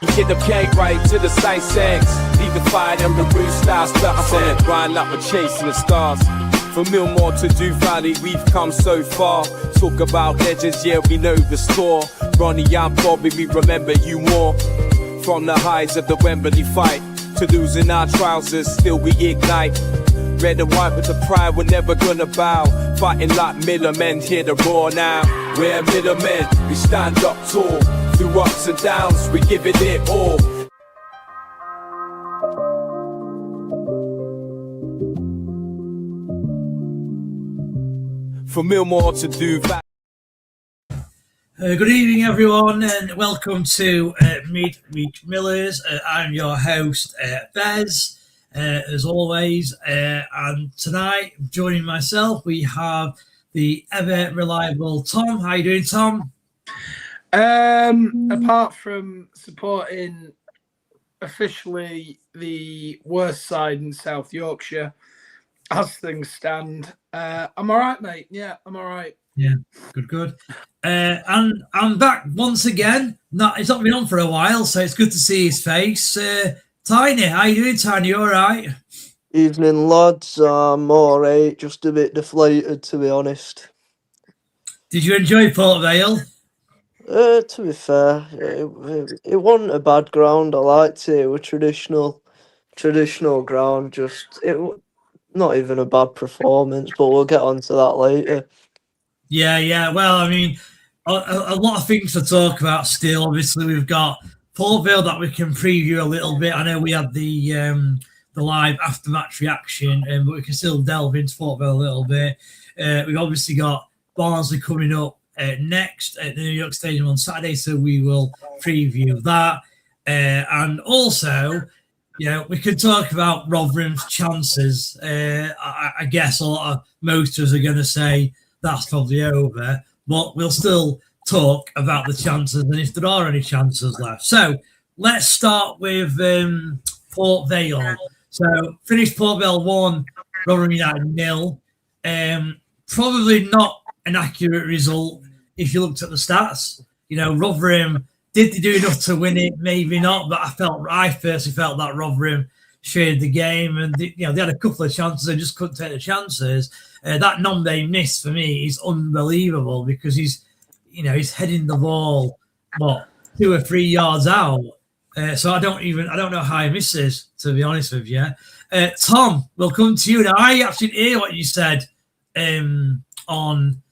You get the cake right to the sight sex. Leave the fire and the roof style stuck. I'm on the grind like we're chasing the stars. From Millmore to Vale, we've come so far. Talk about legends, yeah, we know the score. Ronnie and Bobby, we remember you more. From the highs of the Wembley fight to losing our trousers, still we ignite. Red and white with the pride, we're never gonna bow. Fighting like middlemen, hear the roar now. We're middlemen, we stand up tall. Through ups and downs, we give it all. From Millmore to Vale. Good evening, everyone, and welcome to Midweek Millers. I'm your host, Bez, as always. And tonight, joining myself, we have the ever reliable Tom. How you doing, Tom? Apart from supporting officially the worst side in South Yorkshire, as things stand, I'm all right, mate. Yeah, I'm all right. Yeah, good. And I'm back once again. He's not been on for a while, so it's good to see his face. Tiny, how you doing, Tiny? You all right? Evening, lads. I'm all right. Just a bit deflated, to be honest. Did you enjoy Port Vale? To be fair, it wasn't a bad ground. I liked it. It was traditional ground. Not even a bad performance, but we'll get onto that later. Yeah. Well, I mean, a lot of things to talk about still. Obviously, we've got Port Vale that we can preview a little bit. I know we had the live after-match reaction, but we can still delve into Port Vale a little bit. We've obviously got Barnsley coming up next at the New York Stadium on Saturday, so we will preview that. And also, we could talk about Rotherham's chances. I guess most of us are going to say that's probably over, but we'll still talk about the chances and if there are any chances left. So let's start with Port Vale. So finished Port Vale 1, Rotherham United 0. Probably not an accurate result if you looked at the stats. Rotherham, did they do enough to win it? Maybe not, but I personally felt that Rotherham shared the game, and they had a couple of chances and just couldn't take the chances. That Nombe miss for me is unbelievable because he's heading the ball 2 or 3 yards out. So I don't know how he misses, to be honest with you. Tom, we'll come to you now. I actually didn't hear what you said on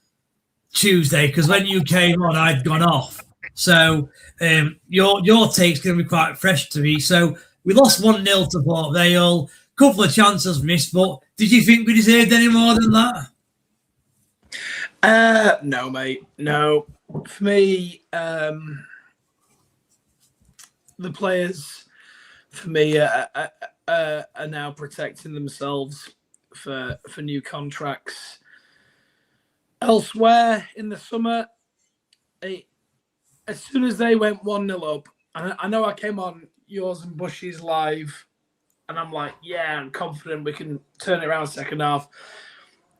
Tuesday because when you came on, I'd gone off. So your take's going to be quite fresh to me. So we lost 1-0 to Port Vale. Couple of chances missed, but did you think we deserved any more than that? No, mate. No. For me, the players, for me, are now protecting themselves for new contracts. Elsewhere in the summer, as soon as they went 1-0 up, and I know I came on yours and Bush's live, and I'm like, yeah, I'm confident we can turn it around second half.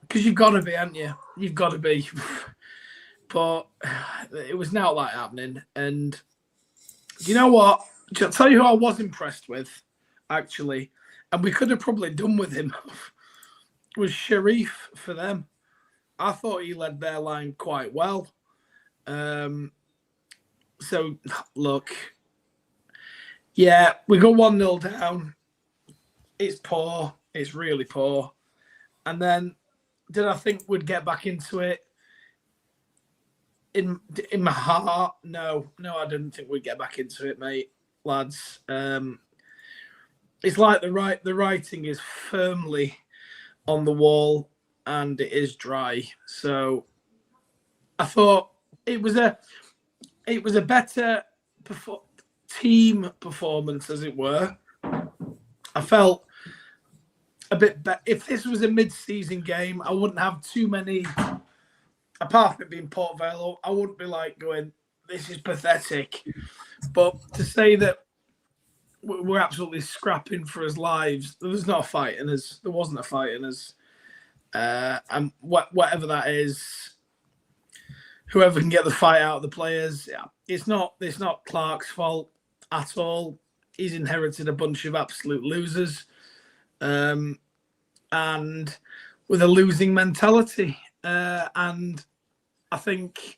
Because you've got to be, haven't you? You've got to be. But it was not like happening. And you know what? I'll tell you who I was impressed with, actually, and we could have probably done with him, was Sharif for them. I thought he led their line quite well. So, look, yeah, we go 1-0 down. It's poor. It's really poor. And then, did I think we'd get back into it? In my heart, no, I didn't think we'd get back into it, mate, lads. It's like the writing is firmly on the wall and it is dry. So I thought it was a better team performance, as it were. I felt a bit better. If this was a mid-season game, I wouldn't have too many. Apart from it being Port Vale, I wouldn't be like going, this is pathetic. But to say that we're absolutely scrapping for his lives, there was not a fight in us. There wasn't a fight in us. And whatever that is, whoever can get the fight out of the players, yeah, it's not Clark's fault. at all. He's inherited a bunch of absolute losers, and with a losing mentality. And I think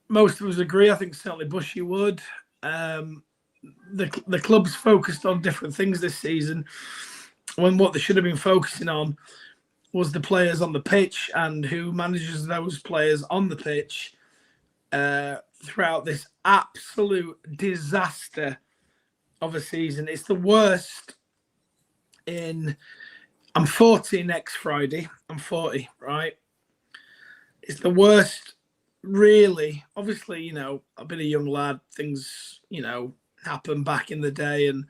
most of us agree. I think certainly Bushy would. The club's focused on different things this season, when what they should have been focusing on was the players on the pitch and who manages those players on the pitch throughout this absolute disaster of a season. It's the worst I'm 40 next Friday. I'm 40, right? It's the worst, really. Obviously, I've been a young lad. Things, happened back in the day, and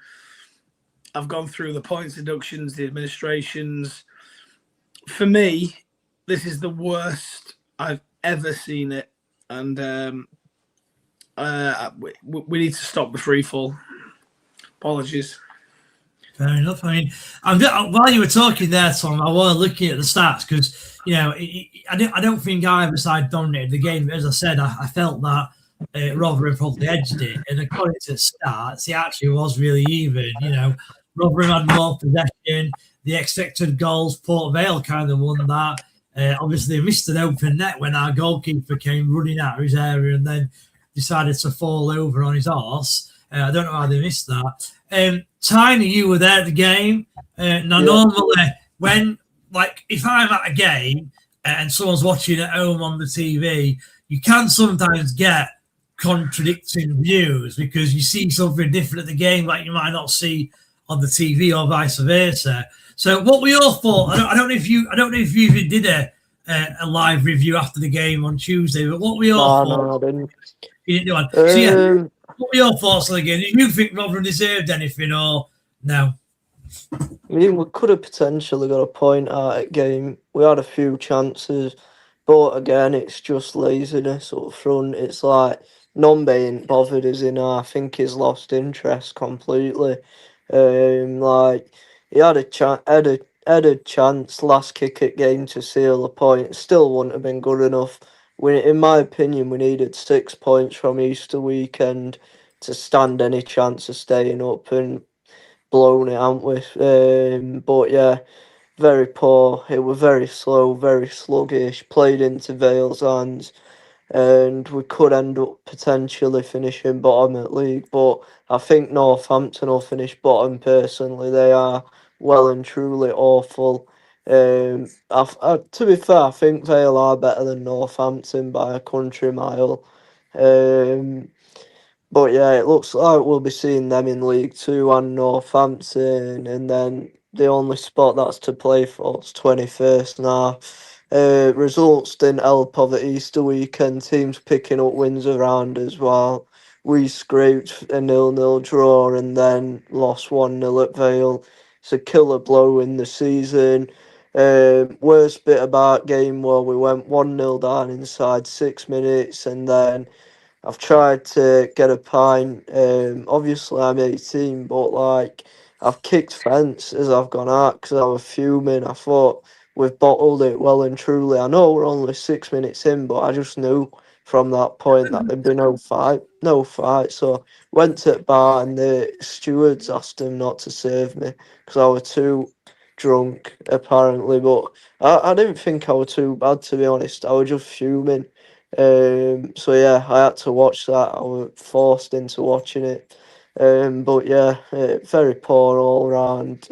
I've gone through the points deductions, the administrations. For me, this is the worst I've ever seen it, and we need to stop the free fall. Apologies. Fair enough. I mean, while you were talking there, Tom, I was looking at the stats because I don't think either side dominated the game. As I said, I felt that Rotherham probably edged it, and according to the stats, it actually was really even. Rotherham had more possession. The expected goals, Port Vale kind of won that. Obviously, they missed an open net when our goalkeeper came running out of his area and then decided to fall over on his arse. I don't know how they missed that. Tiny, you were there at the game. Now, normally, if I'm at a game and someone's watching at home on the TV, you can sometimes get contradicting views because you see something different at the game like you might not see on the TV or vice versa. So, what were your thoughts? I don't know if you even did a live review after the game on Tuesday, but what were your thoughts? No, I didn't. You didn't do one. So, what were your thoughts on the game? Did you think Rotherham deserved anything or no? I mean, we could have potentially got a point out at game. We had a few chances, but again, it's just laziness up front. It's like Nombe ain't bothered, is he now? I think he's lost interest completely. He had a chance last kick at game to seal a point. Still wouldn't have been good enough. In my opinion, we needed 6 points from Easter weekend to stand any chance of staying up, and blown it, haven't we? But yeah, very poor. It was very slow, very sluggish. Played into Vale's hands, and we could end up potentially finishing bottom at league. But I think Northampton will finish bottom. Personally, they are well and truly awful. To be fair, I think Vale are better than Northampton by a country mile. But yeah, it looks like we'll be seeing them in League Two and Northampton, and then the only spot that's to play for is 21st now. Results didn't help over Easter weekend. Teams picking up wins around as well. We scraped a 0-0 draw and then lost 1-0 at Vale. It's a killer blow in the season. Worst bit about game where we went 1-0 down inside 6 minutes, and then I've tried to get a pint. Obviously, I'm 18, but I've kicked fence as I've gone out because I was fuming. I thought we've bottled it well and truly. I know we're only 6 minutes in, but I just knew from that point that there'd be no fight. So went to the bar and the stewards asked them not to serve me because I was too drunk, apparently. But I didn't think I was too bad, to be honest. I was just fuming. So yeah, I had to watch that. I was forced into watching it. But yeah, very poor all round.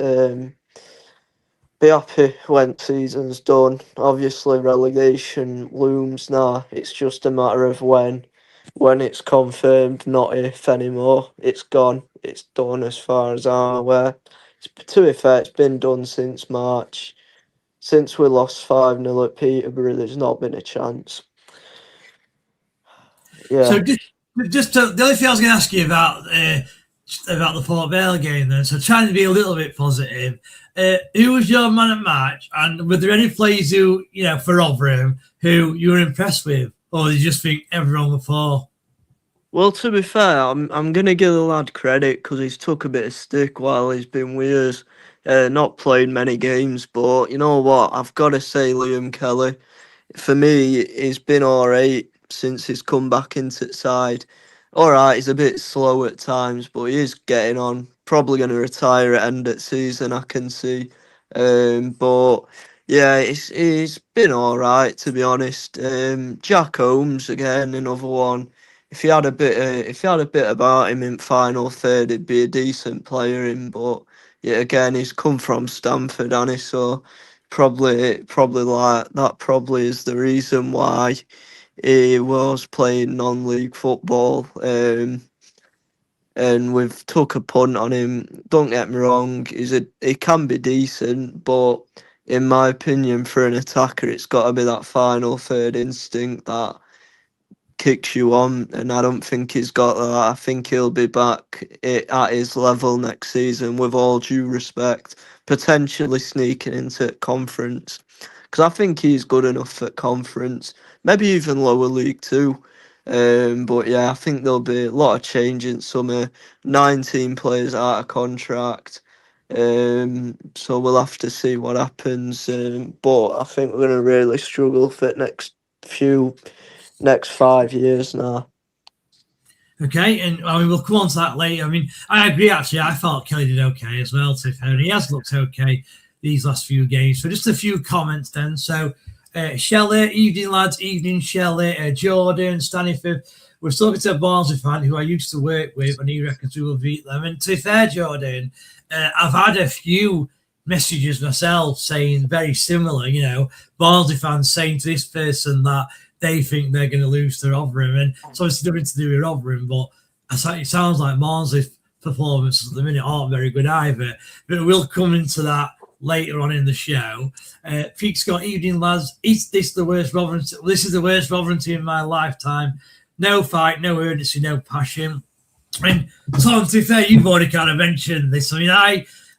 Be happy when season's done. Obviously, relegation looms now. It's just a matter of when it's confirmed, not if anymore. It's gone. It's done as far as I'm aware. To be fair, it's been done since March. Since we lost 5-0 at Peterborough, there's not been a chance. Yeah. So the only thing I was going to ask you about the Port Vale game then, so trying to be a little bit positive, who was your man at match, and were there any players who, for Rotherham, who you were impressed with, or did you just think everyone was poor? Well, to be fair, I'm going to give the lad credit because he's took a bit of stick while he's been with us. Not played many games, but you know what? I've got to say Liam Kelly. For me, he's been alright since he's come back into the side. all right, he's a bit slow at times, but he is getting on. Probably going to retire at end of season, I can see. But yeah, he's been all right, to be honest. Jack Holmes again, another one. If he had a bit about him in final third, he'd be a decent player in. But yeah, again, he's come from Stamford, and he, so probably like that. Probably is the reason why he was playing non-league football. And we've took a punt on him. Don't get me wrong, he can be decent, but in my opinion, for an attacker, it's got to be that final third instinct that kicks you on, and I don't think he's got that. I think he'll be back at his level next season, with all due respect, potentially sneaking into conference, because I think he's good enough for conference, maybe even lower league too. But yeah, I think there'll be a lot of change in summer. 19 players out of contract. So we'll have to see what happens. But I think we're going to really struggle for the next 5 years now. Okay, and I mean, we'll come on to that later. I mean, I agree, actually. I thought Kelly did okay as well, to be fair. He has looked okay these last few games. So just a few comments then. So Shelley, evening lads, evening Shelley, Jordan, Staniford. We're talking to a Barnsley fan who I used to work with, and he reckons we will beat them. And to be fair, Jordan, I've had a few messages myself saying very similar, you know, Barnsley fans saying to this person that they think they're going to lose to Rotherham. And it's obviously nothing to do with Rotherham, but it sounds like Barnsley's performances at the minute aren't very good either. But we'll come into that later on in the show. Pete Scott, evening lads. Is this the worst Rotherham? This is the worst Rotherham team in my lifetime. No fight, no urgency, no passion. And Tom, to be fair, you've already kind of mentioned this. I mean,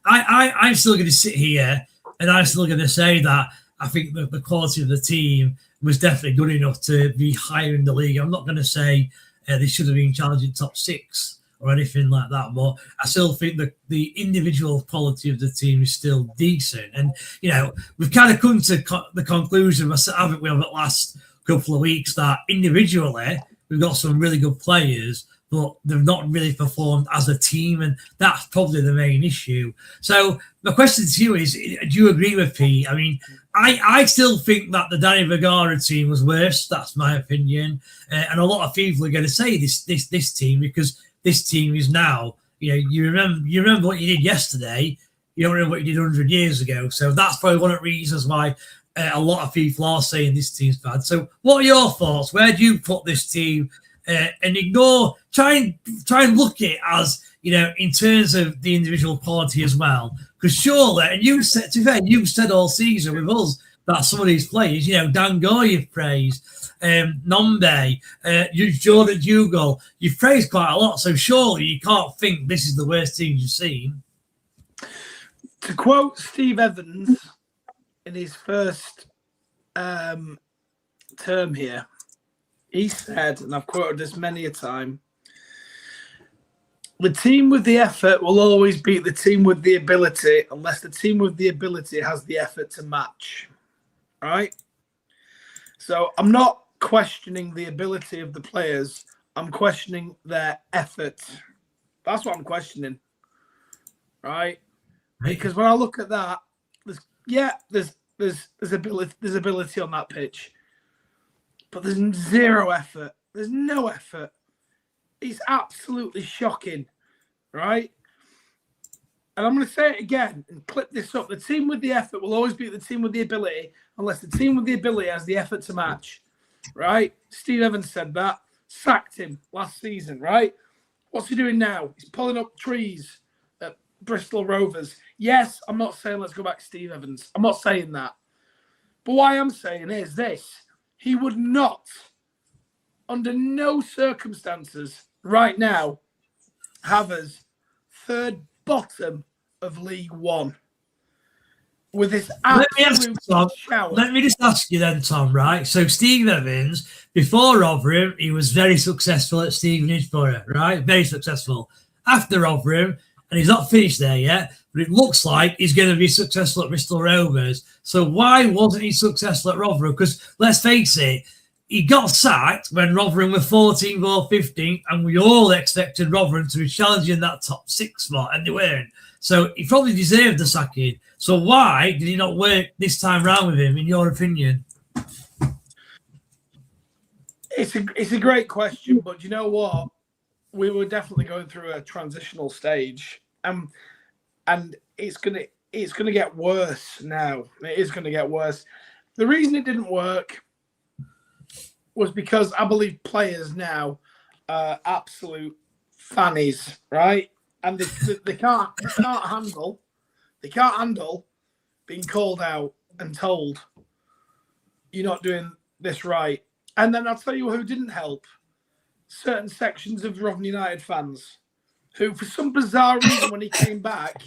I'm still going to sit here and I'm still going to say that I think that the quality of the team was definitely good enough to be higher in the league. I'm not going to say they should have been challenging top 6 or anything like that, but I still think that the individual quality of the team is still decent. And, you know, we've kind of come to the conclusion, haven't we, over the last couple of weeks, that individually we've got some really good players, but they've not really performed as a team, and that's probably the main issue. So my question to you is, do you agree with Pete? I mean, I still think that the Danny Vergara team was worse. That's my opinion. And a lot of people are going to say this team, because this team is now, you know, you remember what you did yesterday. You don't remember what you did 100 years ago. So that's probably one of the reasons why a lot of people are saying this team's bad. So what are your thoughts? Where do you put this team? And try and look at it as, you know, in terms of the individual quality as well. Because surely, and you said, to be fair, you've said all season with us that some of these players, you know, Dango you've praised, Nombe, Jordan Hugo, you've praised quite a lot. So surely you can't think this is the worst team you've seen. To quote Steve Evans in his first term here, he said, and I've quoted this many a time, the team with the effort will always beat the team with the ability, unless the team with the ability has the effort to match. Right? So I'm not questioning the ability of the players. I'm questioning their effort. That's what I'm questioning. Right? Because when I look at that, there's ability on that pitch. But there's zero effort. There's no effort. It's absolutely shocking, right? And I'm going to say it again and clip this up. The team with the effort will always beat the team with the ability, unless the team with the ability has the effort to match, right? Steve Evans said that. Sacked him last season, right? What's he doing now? He's pulling up trees at Bristol Rovers. Yes, I'm not saying let's go back to Steve Evans. I'm not saying that. But what I am saying is this. He would not, under no circumstances right now, have us third bottom of League One with this absolute shower. Let me just ask you then, Tom, right? So Steve Evans, before Rotherham, he was very successful at Stevenage Borough, right? Very successful. After Rotherham, and he's not finished there yet, but it looks like he's going to be successful at Bristol Rovers. So why wasn't he successful at Rotherham? Because let's face it, he got sacked when Rotherham were 14th or 15th, and we all expected Rotherham to be challenging that top 6 spot, and they weren't. So he probably deserved the sacking. So why did he not work this time round with him, in your opinion? It's a great question, but you know what? We were definitely going through a transitional stage, and it's gonna get worse now. It is gonna get worse. The reason it didn't work was because I believe players now are absolute fannies, right? And they can't handle being called out and told you're not doing this right. And then I'll tell you who didn't help. Certain sections of Rotherham United fans who, for some bizarre reason, when he came back,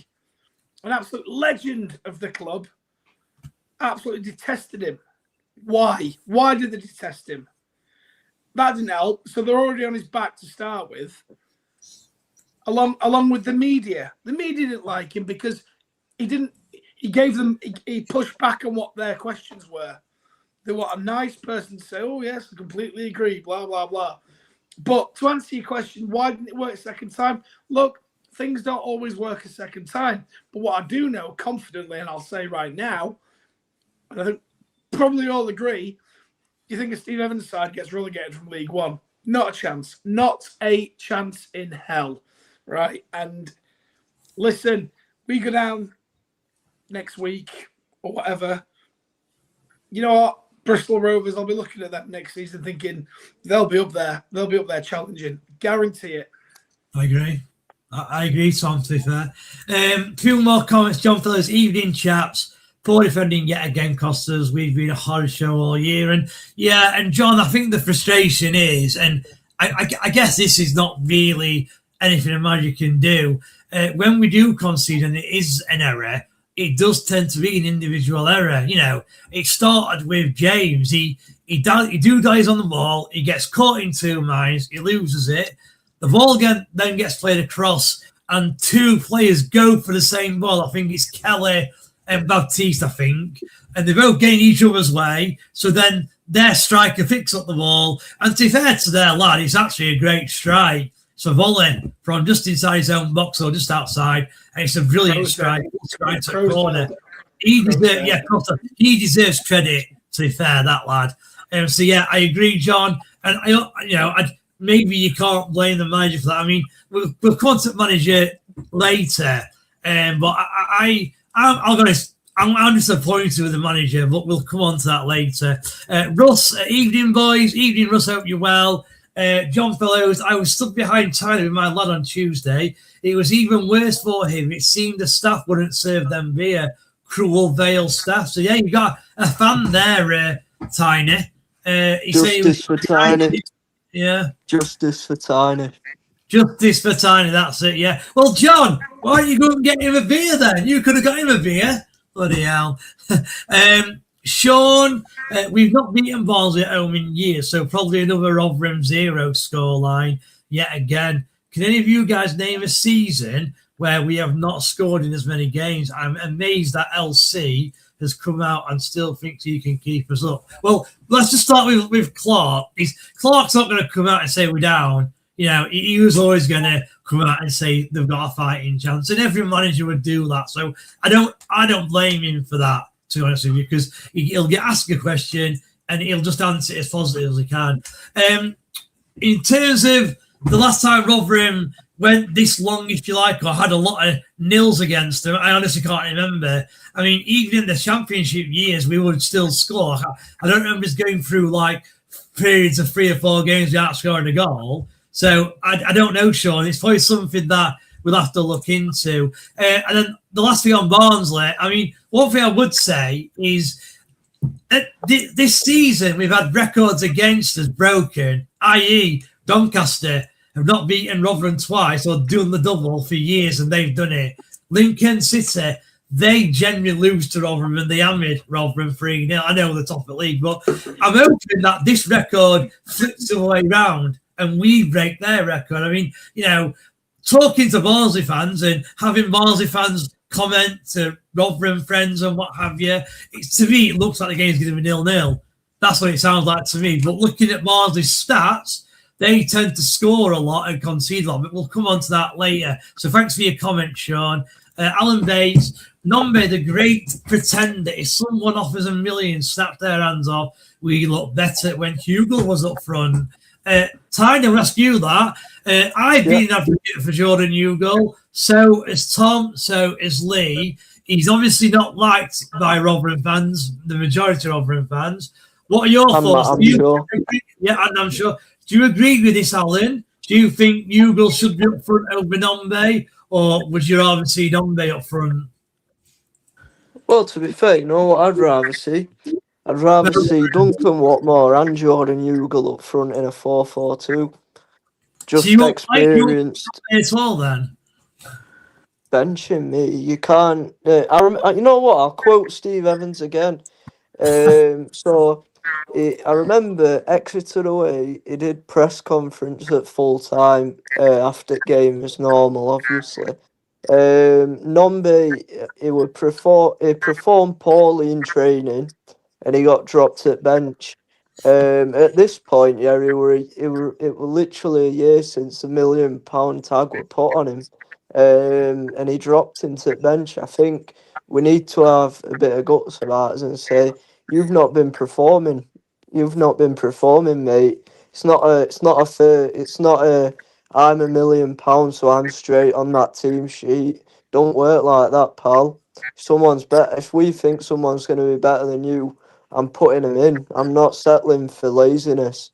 an absolute legend of the club, absolutely detested him. Why? Why did they detest him? That didn't help. So they're already on his back to start with. Along with the media. The media didn't like him because he pushed back on what their questions were. They want a nice person to say, oh, yes, I completely agree, blah, blah, blah. But to answer your question, why didn't it work a second time? Look, things don't always work a second time. But what I do know confidently, and I'll say right now, and I think probably all agree, do you think a Steve Evans side gets relegated from League One? Not a chance. Not a chance in hell, right? And listen, we go down next week or whatever. You know what? Bristol Rovers, I'll be looking at that next season thinking they'll be up there. They'll be up there challenging. Guarantee it. I agree. I agree, Tom, to be fair. Few more comments. John Phillips, evening, chaps. Poor defending yet again cost us. We've been a horror show all year. And yeah, and John, I think the frustration is, and I guess this is not really anything a manager can do. When we do concede and it is an error, it does tend to be an individual error. You know, it started with James. He dies on the ball. He gets caught in 2 minds. He loses it. The ball then gets played across, and 2 players go for the same ball. I think it's Kelly and Baptiste, I think. And they both get in each other's way. So then their striker picks up the ball. And to be fair to their lad, it's actually a great strike. So volley from just inside his own box or just outside, and it's a brilliant strike to the corner. He deserves credit. To be fair, that lad. So yeah, I agree, John. And maybe you can't blame the manager for that. I mean, we'll come to manager later, but I'll be honest. I'm disappointed with the manager, but we'll come on to that later. Russ, evening, boys. Evening, Russ. Hope you're well. John Fellows, I was stuck behind Tyler with my lad on Tuesday. It was even worse for him. It seemed the staff wouldn't serve them beer. Cruel Vale staff. So, yeah, you got a fan there, Tiny. Justice for Tiny. Yeah. Justice for Tiny. Justice for Tiny, that's it, yeah. Well, John, why don't you go and get him a beer then? You could have got him a beer. Bloody hell. Sean, we've not beaten Barnsley at home in years, so probably another Rotherham 0 scoreline yet again. Can any of you guys name a season where we have not scored in as many games? I'm amazed that LC has come out and still thinks he can keep us up. Well, let's just start with Clark. Clark's not going to come out and say we're down. You know, he was always going to come out and say they've got a fighting chance, and every manager would do that. So I don't blame him for that, to be honest with you, because he'll get asked a question and he'll just answer it as positive as he can. In terms of the last time Rotherham went this long, if you like, or had a lot of nils against them, I honestly can't remember. I mean, even in the championship years, we would still score. I don't remember us going through like periods of 3 or 4 games without scoring a goal. So I don't know, Sean. It's probably something that we'll have to look into. And then the last thing on Barnsley, I mean, one thing I would say is this season we've had records against us broken, i.e. Doncaster have not beaten Rotherham twice or done the double for years, and they've done it. Lincoln City, they generally lose to Rotherham and they hammered Rotherham 3-0. I know they're top of the league, but I'm hoping that this record flips the way round and we break their record. I mean, you know, talking to Barnsley fans and having Barnsley fans comment to Rotherham friends and what have you, to me, it looks like the game's going to be 0-0. That's what it sounds like to me. But looking at Barnsley's stats, they tend to score a lot and concede a lot. But we'll come on to that later. So thanks for your comment, Sean. Alan Bates, Nombe, the great pretender. If someone offers a million, snap their hands off. We look better when Hugo was up front. Tiny, I'll ask you that. I've been an advocate for Jordan Hugo. So is Tom. So is Lee. He's obviously not liked by Rotherham fans, the majority of Rotherham fans. What are your thoughts? I'm sure. Yeah, and I'm sure. Do you agree with this, Alan? Do you think Hugo should be up front over Nombe, or would you rather see Nombe up front? Well, to be fair, you know what I'd rather see? I'd rather see Duncan Watmore and Jordan Hugo up front in a 4-4-2. Just So you experienced. Like as well, then? Benching me, you can't. You know what? I'll quote Steve Evans again. I remember Exeter away. He did press conference at full time after game as normal, obviously. Nombe, he performed poorly in training, and he got dropped at bench. At this point, yeah, it were literally a year since the £1 million tag were put on him, and he dropped him to the bench. I think we need to have a bit of guts about us and say, you've not been performing. You've not been performing, mate. It's not a fair. It's not a. I'm £1 million, so I'm straight on that team sheet. Don't work like that, pal. Someone's better. If we think someone's going to be better than you, I'm putting him in. I'm not settling for laziness.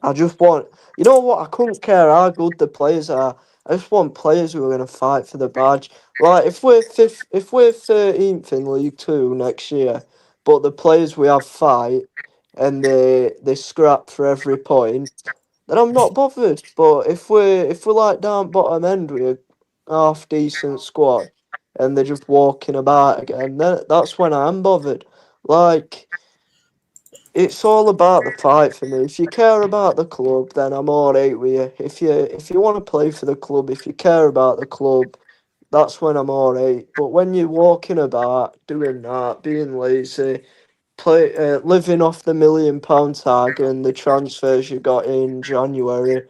I just want. You know what? I couldn't care how good the players are. I just want players who are going to fight for the badge. Like if we're 13th in League Two next year, but the players we have fight and they scrap for every point, then I'm not bothered. But if we're like down bottom end with a half decent squad and they're just walking about again, then that's when I'm bothered. Like it's all about the fight for me. If you care about the club, then I'm alright with you. If you want to play for the club, if you care about the club, that's when I'm alright. But when you're walking about doing that, being lazy, living off the £1 million tag and the transfers you got in January,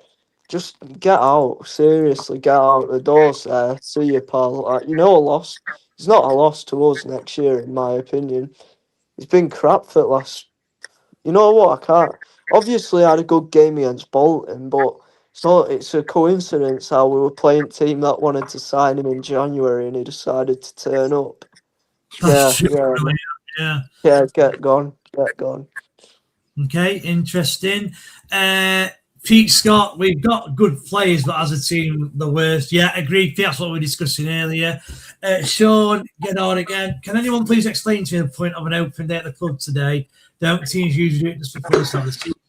just get out. Seriously, get out the doors there. See you, pal. You know, a loss. It's not a loss to us next year, in my opinion. It's been crap for the last. You know what? I can't. Obviously, I had a good game against Bolton, but it's a coincidence how we were playing a team that wanted to sign him in January and he decided to turn up. That's true, really. Yeah, get gone. Okay, interesting. Pete Scott, we've got good players, but as a team, the worst. Yeah, agreed. That's what we were discussing earlier. Sean, get on again. Can anyone please explain to me the point of an open day at the club today? Don't teams usually do it just before the start of the season?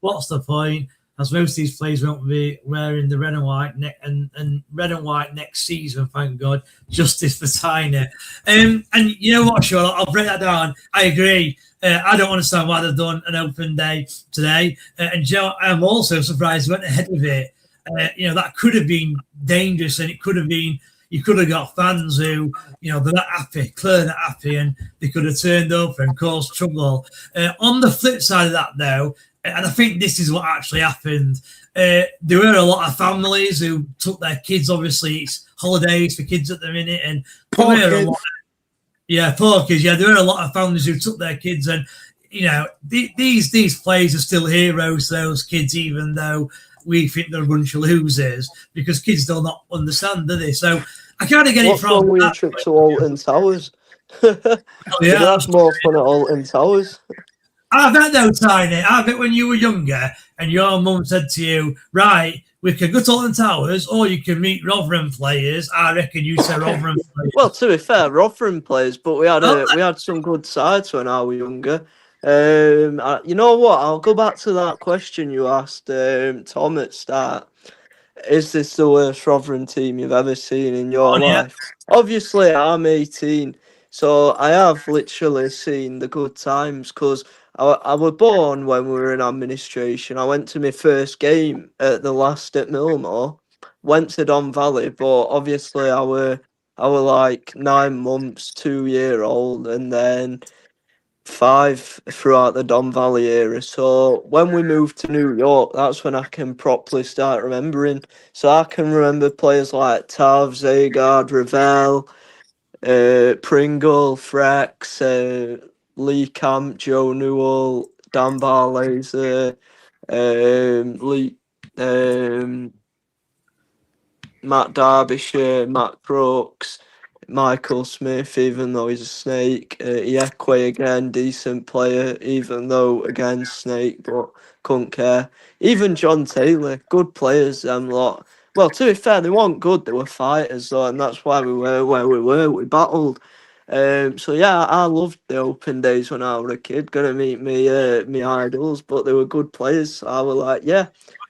What's the point? As most of these players won't be wearing the red and white and red and white next season, thank God. Justice for Tiny. And you know what, Sean? I'll break that down. I agree. I don't understand why they've done an open day today. And Joe, I'm also surprised they went ahead with it. That could have been dangerous, and it could have been. You could have got fans who, they're not happy, clearly not happy, and they could have turned up and caused trouble. On the flip side of that, though, and I think this is what actually happened, there were a lot of families who took their kids. Obviously, it's holidays for kids at the minute, and poor kids. Poor kids. Yeah, there were a lot of families who took their kids, and these players are still heroes. Those kids, even though we think they're a bunch of losers, because kids do not understand, do they? So I kind of get it from. What's wrong with a trip to Alton Towers? That's more fun at Alton Towers. I bet though, Tiny. I bet when you were younger and your mum said to you, right, we can go to Alton Towers or you can meet Rotherham players. I reckon you said Rotherham players. Well, to be fair, Rotherham players, but we had some good sides when I was younger. You know what? I'll go back to that question you asked Tom at start. Is this the worst Rotherham team you've ever seen in your life? Yeah. Obviously, I'm 18, so I have literally seen the good times because I was born when we were in administration. I went to my first game at the last at Millmore, went to Vale, but obviously I were like 9 months, 2 year old, and then 5 throughout the Don Valley era. So when we moved to New York, that's when I can properly start remembering. So I can remember players like Tav, Zagard, Ravel, Pringle, Frex, Lee Camp, Joe Newell, Dan Barlaser, Lee, Matt Derbyshire, Matt Crooks, Michael Smith, even though he's a snake. Iekwe again, decent player, even though again snake, but couldn't care. Even John Taylor, good players, them lot. Well, to be fair, they weren't good, they were fighters though, and that's why we were where we were. We battled. So yeah, I loved the open days when I was a kid, gonna meet me idols, but they were good players. So I was like, yeah,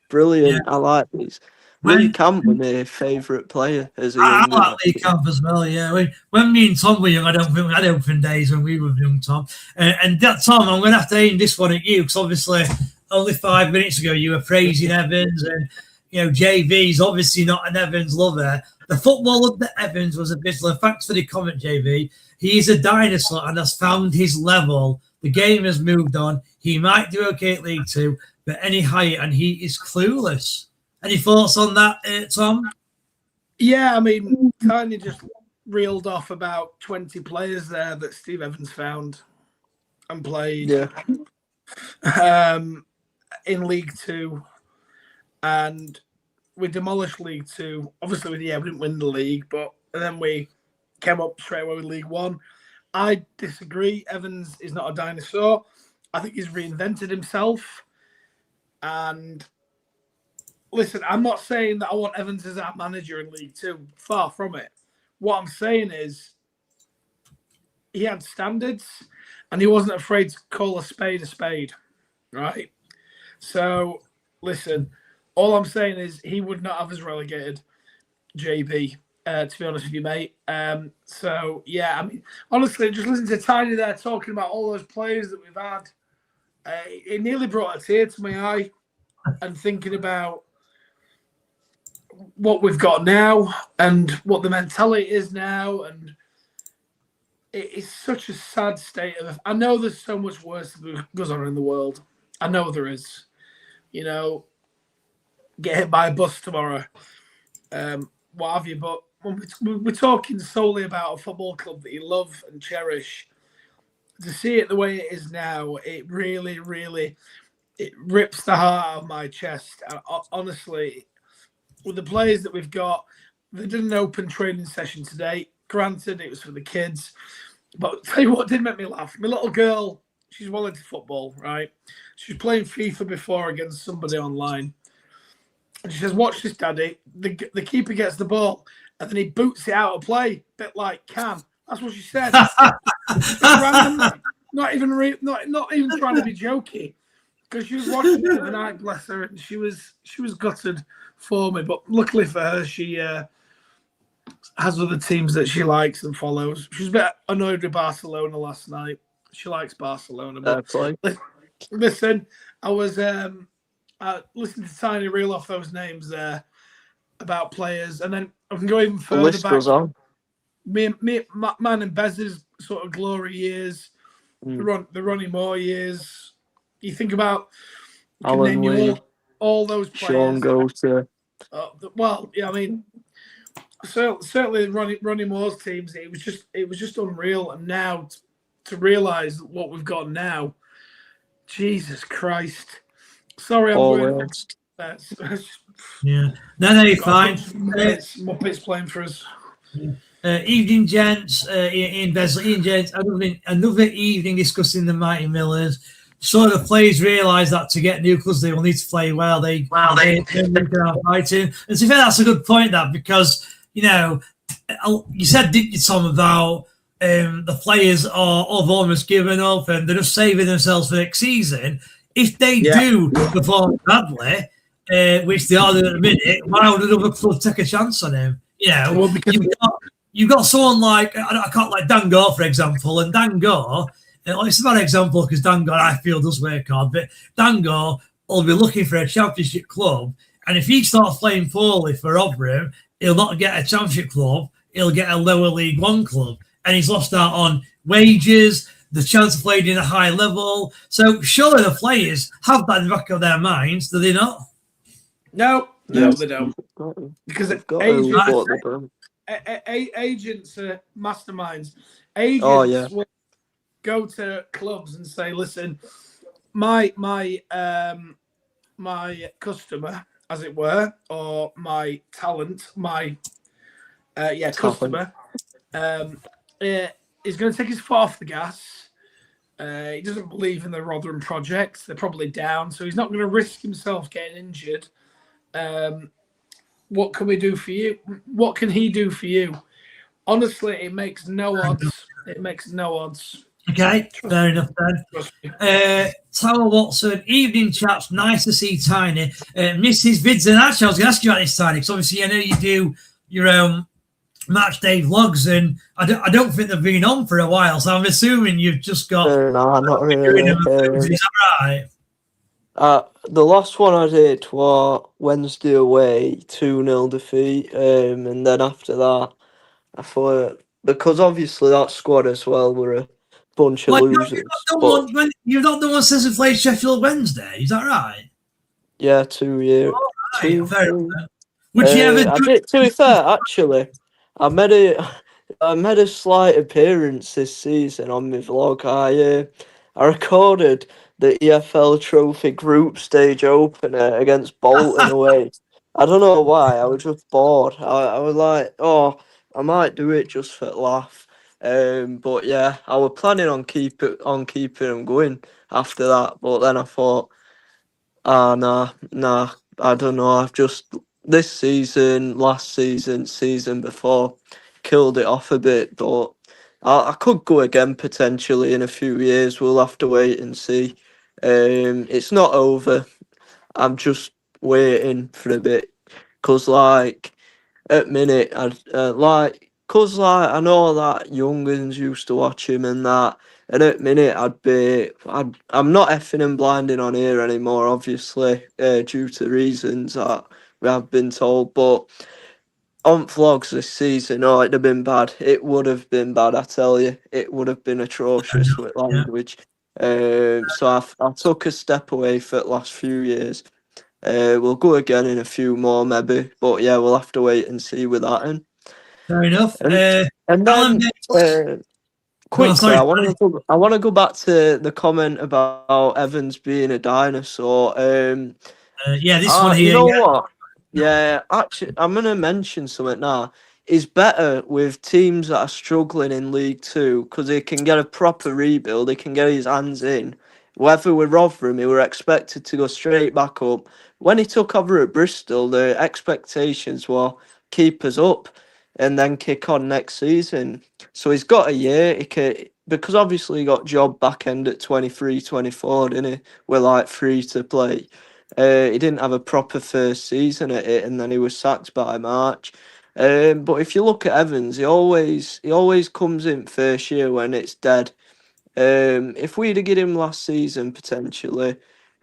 brilliant. I like these. Lee When Camp was my favourite player as a I young like Lee Camp as well. Yeah, when me and Tom were young, I don't think we had open days when we were young, Tom. And that Tom, I'm going to have to aim this one at you because obviously only 5 minutes ago you were praising Evans, and JV's obviously not an Evans lover. The football of the Evans was abysmal. Thanks for the comment, JV. He is a dinosaur and has found his level. The game has moved on. He might do okay at League Two, but any higher, and he is clueless. Any thoughts on that, Tom? Yeah, I mean, Tiny just reeled off about 20 players there that Steve Evans found and played in League Two. And we demolished League Two. Obviously, we didn't win the league, but then we came up straight away with League One. I disagree. Evans is not a dinosaur. I think he's reinvented himself. And listen, I'm not saying that I want Evans as our manager in League Two. Far from it. What I'm saying is he had standards and he wasn't afraid to call a spade, right? So, listen, all I'm saying is he would not have us relegated, JB, to be honest with you, mate. So, yeah, I mean, honestly, just listen to Tiny there talking about all those players that we've had. It nearly brought a tear to my eye and thinking about what we've got now and what the mentality is now, and it's such a sad state of. I know there's so much worse that goes on in the world. I know there is. Get hit by a bus tomorrow, what have you. But when we're talking solely about a football club that you love and cherish, to see it the way it is now, it really, really, it rips the heart out of my chest. Honestly. With the players that we've got, they did an open training session today. Granted, it was for the kids. But I'll tell you what did make me laugh. My little girl, she's well into football, right? She was playing FIFA before against somebody online. And she says, watch this, Daddy. The keeper gets the ball, and then he boots it out of play, a bit like Cam. That's what she said. Randomly. Not even trying to be jokey. Because she was watching it the night, bless her, and she was gutted for me. But luckily for her, she has other teams that she likes and follows. She was a bit annoyed with Barcelona last night. She likes Barcelona. But listen, I was listening to Tiny reel off those names there about players, and then I can go even further the list back. Goes on. Man and Bez's sort of glory years, the Ronnie Moore years. You think about Alan Lee, all those players. Sean Goater. Well, yeah, I mean, certainly Ronnie Moore's teams. It was just unreal. And now to realise what we've got now, Jesus Christ! Sorry, I'm going. Yeah, no, you're fine. Muppets playing for us. Evening, gents. Ian Besley, Ian gents. Another evening discussing the Mighty Millers. So the players realise that to get new clubs, they will need to play well. They fighting. And to be fair, that's a good point, that, because, you said, didn't you, Tom, about the players are almost given up and they're just saving themselves for next season. If they do perform badly, which they are doing at the minute, why would another club take a chance on him? You've got someone like, I can't, like Dan Gore, for example, and Dan Gore, it's a bad example because Dan Gore, I feel, does work hard, but Dan Gore will be looking for a championship club, and if he starts playing poorly for Rotherham, he'll not get a championship club, he'll get a lower League One club, and he's lost out on wages, the chance of playing in a high level. So surely the players have that in the back of their minds, do they not? No, Yes, they don't. Because they've got to, agents, but they don't. agents are masterminds. Oh yeah, Agents will go to clubs and say, "Listen, my customer, as it were, or my talent, my talent. customer, is going to take his foot off the gas. He doesn't believe in the Rotherham project. They're probably down, so he's not going to risk himself getting injured. What can we do for you? What can he do for you?" Honestly, it makes no odds. It makes no odds. Okay, fair enough then. Tower Watson, evening chaps, nice to see Tiny. Mrs. Vids, and actually I was going to ask you about this, Tiny, because obviously I know you do your own match day vlogs, and I don't think they've been on for a while, so I'm assuming you've just got... No, not really. Is that right? The last one I did was Wednesday away, 2-0 defeat, and then after that, I thought, because obviously that squad as well were a bunch of losers. You've not done one since we played Sheffield Wednesday, is that right? Yeah, 2 years. Right, fair enough. Would you ever I do did, to be fair, actually, I made a slight appearance this season on my vlog. I recorded the EFL Trophy group stage opener against Bolton away. I don't know why. I was just bored. I was like, oh, I might do it just for a laugh. But yeah, I was planning on keeping them going after that. But then I thought, nah, I don't know. I've just this season, last season, season before, killed it off a bit. But I could go again potentially in a few years. We'll have to wait and see. It's not over. I'm just waiting for a bit, cause like at minute cause like I know that young'uns used to watch him and that. And at minute, I'm not effing and blinding on here anymore, obviously, due to reasons that we have been told. But on vlogs this season, oh, it'd have been bad. It would have been bad, I tell you. It would have been atrocious with language. So I took a step away for the last few years. We'll go again in a few more, maybe. But yeah, we'll have to wait and see with that. Fair enough. And Alan then, quickly, I want to go back to the comment about Evans being a dinosaur. This one here. You know what? Yeah, actually, I'm going to mention something now. He's better with teams that are struggling in League Two because he can get a proper rebuild. He can get his hands in. Whether with Rotherham, he were expected to go straight back up. When he took over at Bristol, the expectations were keep us up and then kick on next season. So he's got a year. He can, because obviously he got job back end at 23, 24, didn't he? We're like free to play. He didn't have a proper first season at it, and then he was sacked by March. But if you look at Evans, he always comes in first year when it's dead. If we'd have get him last season potentially,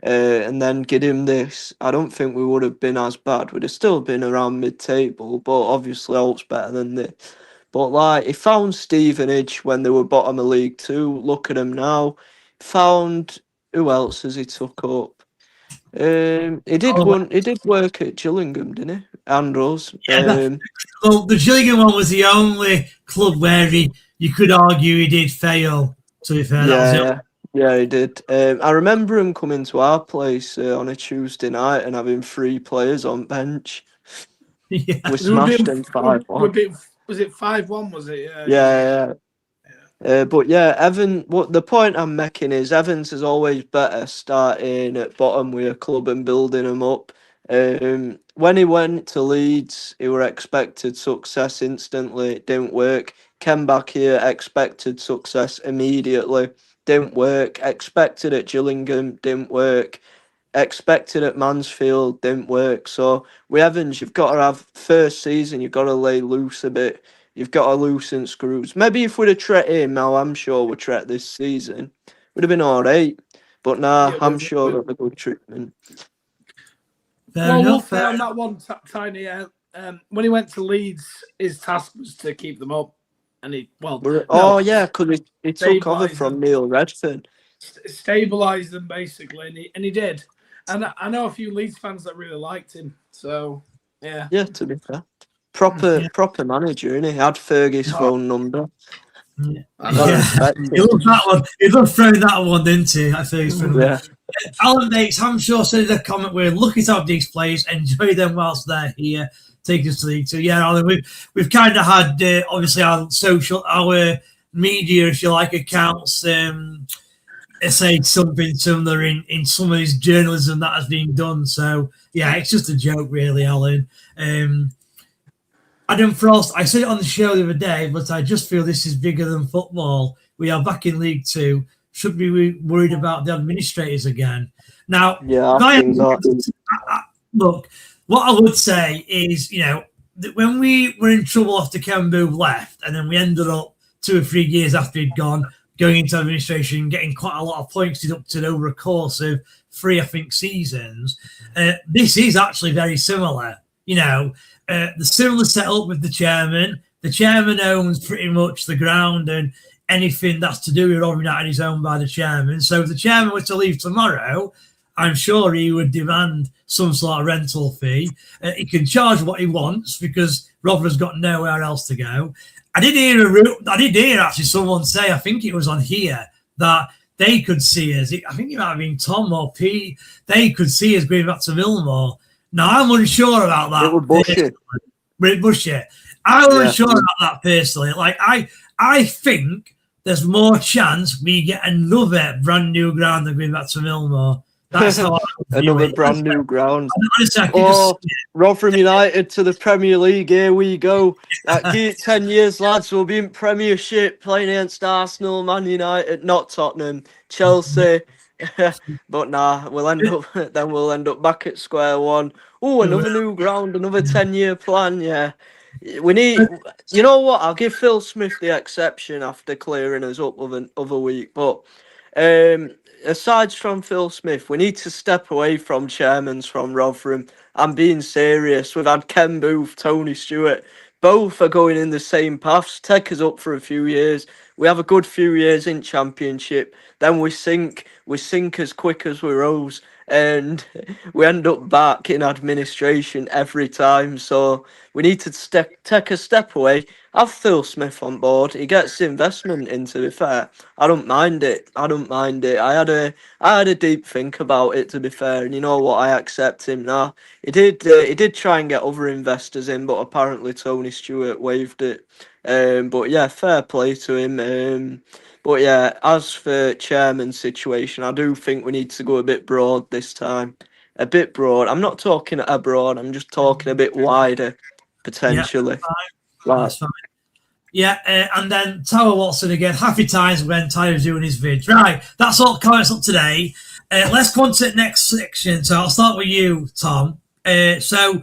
and then get him this, I don't think we would have been as bad. We'd have still been around mid-table, but obviously Holt's better than this. But like, he found Stevenage when they were bottom of League Two. Look at him now. Found who else has he took up? He did work at Gillingham, didn't he? Andros. Well, the Gillingham one was the only club where you could argue he did fail. To be fair, yeah, he did. I remember him coming to our place on a Tuesday night and having 3 players on bench. Yeah. We smashed him 5-1. Was it 5-1? Was it? Yeah. But yeah, what the point I'm making is Evans is always better starting at bottom with a club and building them up. When he went to Leeds, he were expected success instantly. It didn't work. Came back here, expected success immediately. Didn't work. Expected at Gillingham, didn't work. Expected at Mansfield, didn't work. So with Evans, you've got to have first season, you've got to lay loose a bit. You've got to loosen screws. Maybe if we'd have treated him, now I'm sure we'd treat this season, would have been all right. But nah, I'm sure of a good treatment. We'll say on that one, Tiny. When he went to Leeds, his task was to keep them up. and he yeah, because he took over from Neil Redfern. Stabilised them basically, and he did. And I know a few Leeds fans that really liked him. So yeah. Yeah, to be fair, proper manager, and he had Fergie's phone number. Yeah. Respect He loved that one. He loved throwing that one, didn't he? I think. Yeah. Alan Bates, I'm sure, said in a comment, we're lucky to have these players, enjoy them whilst they're here, take us to League Two. Yeah, Alan, we've kind of had, obviously, our media, if you like, accounts say something similar in some of this journalism that has been done. So, yeah, it's just a joke, really, Alan. Adam Frost, I said it on the show the other day, but I just feel this is bigger than football. We are back in League Two. Should be worried about the administrators again. Now, look, what I would say is, that when we were in trouble after Ken Booth left, and then we ended up 2 or 3 years after he'd gone, going into administration, getting quite a lot of points deducted over a course of 3, I think, seasons. This is actually very similar. The similar setup with the chairman. The chairman owns pretty much the ground, and anything that's to do with Rotherham United is owned by the chairman. So if the chairman were to leave tomorrow, I'm sure he would demand some sort of rental fee. He can charge what he wants because Rotherham's got nowhere else to go. I did hear actually someone say, I think it was on here, that they could see us. I think it might have been Tom or Pete. They could see us going back to Millmore. Now, I'm unsure about that. It would bush it. I'm unsure about that personally. Like, I think there's more chance we get another brand new ground than going back to Millmore. That's how I another brand new ground. Honestly, Rotherham United to the Premier League. Here we go. 10 years, lads. We'll be in Premiership playing against Arsenal, Man United, not Tottenham, Chelsea. But nah, we'll end up back at square one. Oh, another new ground, another 10-year plan. Yeah. We need, you know what? I'll give Phil Smith the exception after clearing us up of another week. But aside from Phil Smith, we need to step away from chairmans from Rotherham. I'm being serious. We've had Ken Booth, Tony Stewart. Both are going in the same paths. Take us up for a few years. We have a good few years in Championship. Then we sink as quick as we rose. And we end up back in administration every time. So we need to take a step away. Have Phil Smith on board. He gets investment in, to be fair. I don't mind it. I had a deep think about it, to be fair. And you know what? I accept him now. He did try and get other investors in, but apparently Tony Stewart waived it. But yeah, fair play to him. But yeah, as for chairman's situation, I do think we need to go a bit broad this time. A bit broad. I'm not talking abroad. I'm just talking a bit wider, potentially. That's fine. Yeah, and then Tower Watson again. Happy times when Tyler's doing his vids. Right, that's all comments up today. Let's go on to the next section. So I'll start with you, Tom. So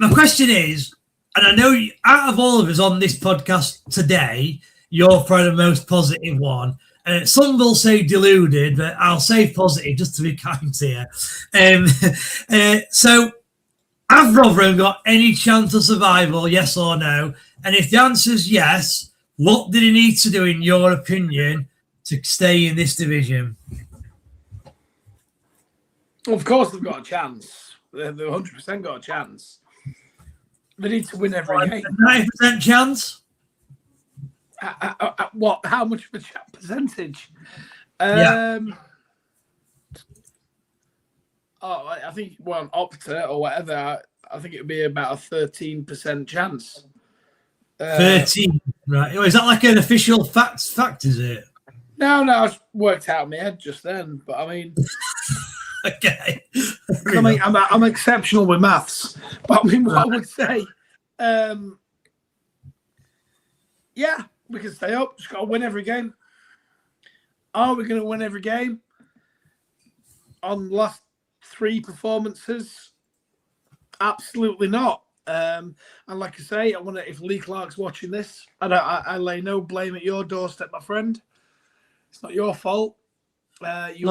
my question is, and I know out of all of us on this podcast today, you're probably the most positive one. Some will say deluded, but I'll say positive just to be kind to you. So, have Rotherham got any chance of survival, yes or no? And if the answer is yes, what did he need to do, in your opinion, to stay in this division? Of course, they've got a chance. They've 100% got a chance. They need to win every game. 90% chance? What? How much of a percentage? Yeah. I think on Opta or whatever, I think it would be about a 13% chance. 13, right? Is that like an official fact? Is it? No, I worked out in my head just then. But I mean, okay. I mean, I'm exceptional with maths. But I mean, what I would say, yeah. We can stay up. Just got to win every game. Are we going to win every game? On the last 3 performances? Absolutely not. And like I say, I wonder if Lee Clark's watching this. I lay no blame at your doorstep, my friend. It's not your fault. You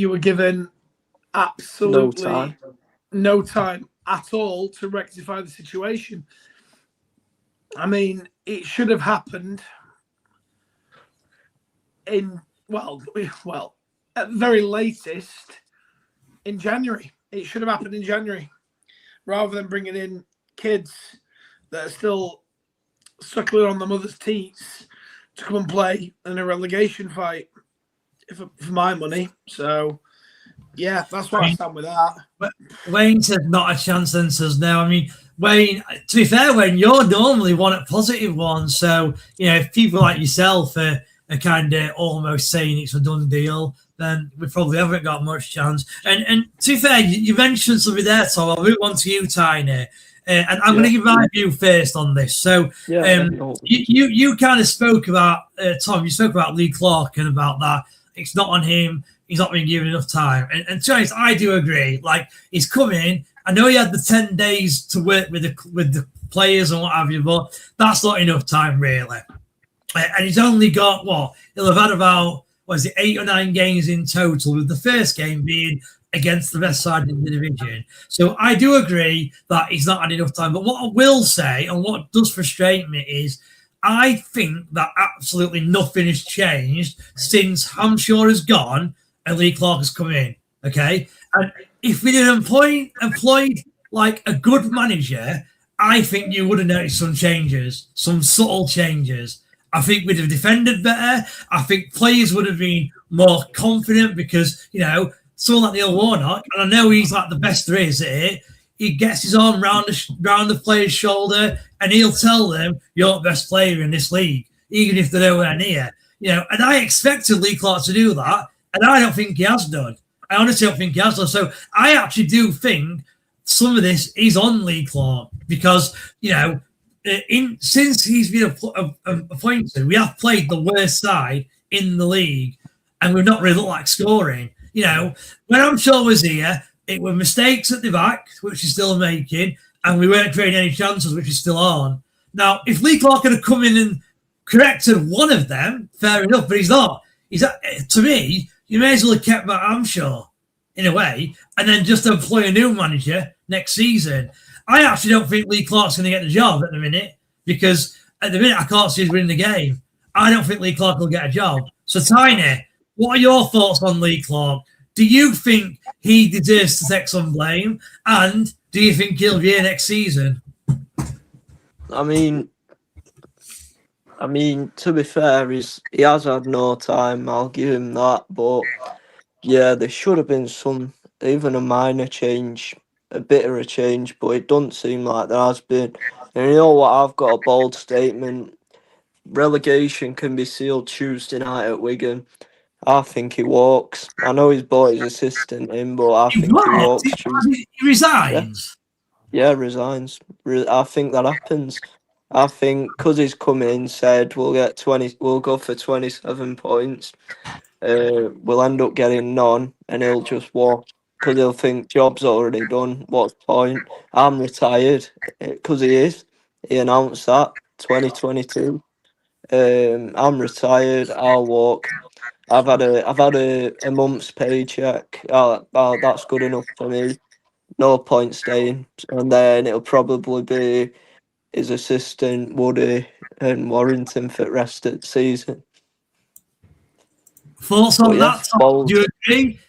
were given absolutely no time at all to rectify the situation. I mean, it should have happened at the very latest in January. It should have happened in January, rather than bringing in kids that are still suckling on the mother's teats to come and play in a relegation fight for my money. So, yeah, that's where I stand with that. But Wayne said not a chance and says no. I mean, Wayne, to be fair, Wayne, you're normally one at positive ones. So, if people like yourself are kind of almost saying it's a done deal, then we probably haven't got much chance. And to be fair, you mentioned something there, Tom. I'll move on to you, Tiny. And I'm going to give my view first on this. So, you kind of spoke about, Tom, you spoke about Lee Clark and about that. It's not on him. He's not been given enough time. And to be honest, I do agree. Like, he's come in. I know he had the 10 days to work with the players and what have you, but that's not enough time, really. And he's only got, he'll have had about, 8 or 9 games in total, with the first game being against the best side in the division. So I do agree that he's not had enough time. But what I will say, and what does frustrate me, is I think that absolutely nothing has changed since Hampshire has gone and Lee Clark has come in. Okay? And if we'd have employed like a good manager, I think you would have noticed some changes, some subtle changes. I think we'd have defended better. I think players would have been more confident because, someone like Neil Warnock, and I know he's like the best there is at it, he gets his arm round the player's shoulder and he'll tell them, you're the best player in this league, even if they're nowhere near. And I expected Lee Clark to do that, and I don't think he has done. I honestly don't think he has done. So I actually do think some of this is on Lee Clark because, since he's been appointed, we have played the worst side in the league and we've not really looked like scoring. When Hampshire was here, it were mistakes at the back, which he's still making, and we weren't creating any chances, which is still on. Now, if Lee Clark had come in and corrected one of them, fair enough, but he's not. To me, you may as well have kept that Hampshire in a way, and then just employ a new manager next season. I actually don't think Lee Clark's going to get the job at the minute because at the minute I can't see us winning the game. I don't think Lee Clark will get a job. So, Tiny, what are your thoughts on Lee Clark? Do you think he deserves to take some blame? And do you think he'll be here next season? I mean, to be fair, he has had no time. I'll give him that. But yeah, there should have been even a minor change, a bit of a change. But it doesn't seem like there has been. And you know what? I've got a bold statement. Relegation can be sealed Tuesday night at Wigan. I think he walks. I know he's brought his assistant in, but I think he walks. He resigns? Yeah, resigns. I think that happens. I think because he's come in, said we'll go for 27 points. We'll end up getting none, and he'll just walk because he'll think job's already done. What's the point? I'm retired because he is. He announced that 2022. I'm retired. I'll walk. I've had a month's paycheck. That's good enough for me. No point staying. And then it'll probably be his assistant Woody and Warrington for the rest of the season. Thoughts on that? Tom? Do you agree?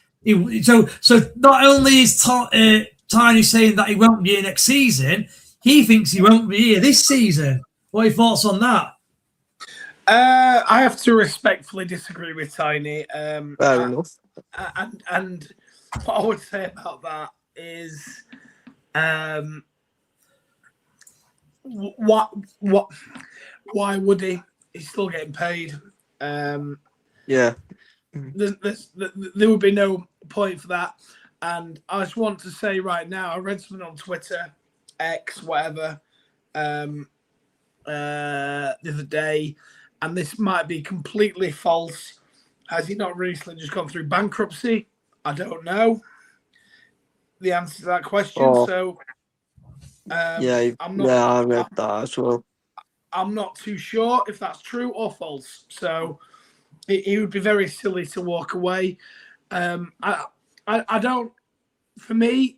So not only is Tiny saying that he won't be here next season, he thinks he won't be here this season. What are your thoughts on that? I have to respectfully disagree with Tiny. Fair enough. And what I would say about that is, why would he? He's still getting paid. Yeah. There would be no point for that. And I just want to say right now, I read something on Twitter, X, whatever, the other day, and this might be completely false. Has he not recently just gone through bankruptcy? I don't know the answer to that question. Oh. So, I read that as well. I'm not too sure if that's true or false. So, he would be very silly to walk away. I don't. For me,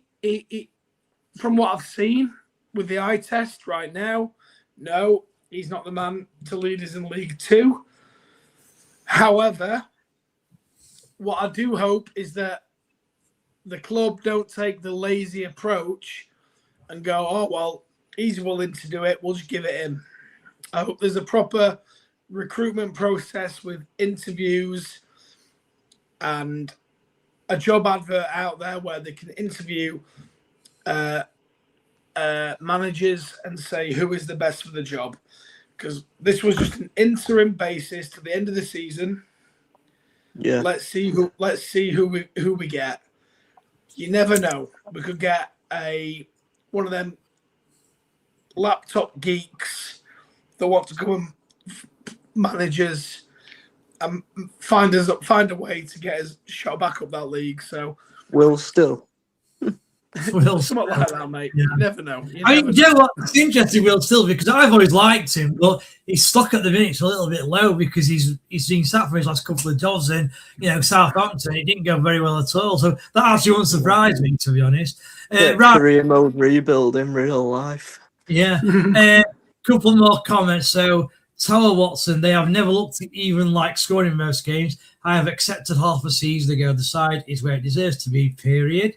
from what I've seen with the eye test right now, no, He's not the man to lead us in League Two. However, what I do hope is that the club don't take the lazy approach and go, oh, well, he's willing to do it. We'll just give it him. I hope there's a proper recruitment process with interviews and a job advert out there where they can interview managers and say who is the best for the job. Because this was just an interim basis to the end of the season. Yeah. Let's see who we get. You never know. We could get one of them laptop geeks that want to come and managers and find a way to get us shot back up that league. So Will Still. something like that, mate. Yeah. You never know. You know what? It's interesting, Will Still, because I've always liked him, but his stock at the minute's a little bit low because he's been sacked for his last couple of jobs in, Southampton. It didn't go very well at all. So that actually won't surprise me, to be honest. Right. Career mode rebuild in real life. Yeah. Couple more comments. So Tower Watson, they have never looked even like scoring in most games. I have accepted half a season ago. The side is where it deserves to be, period.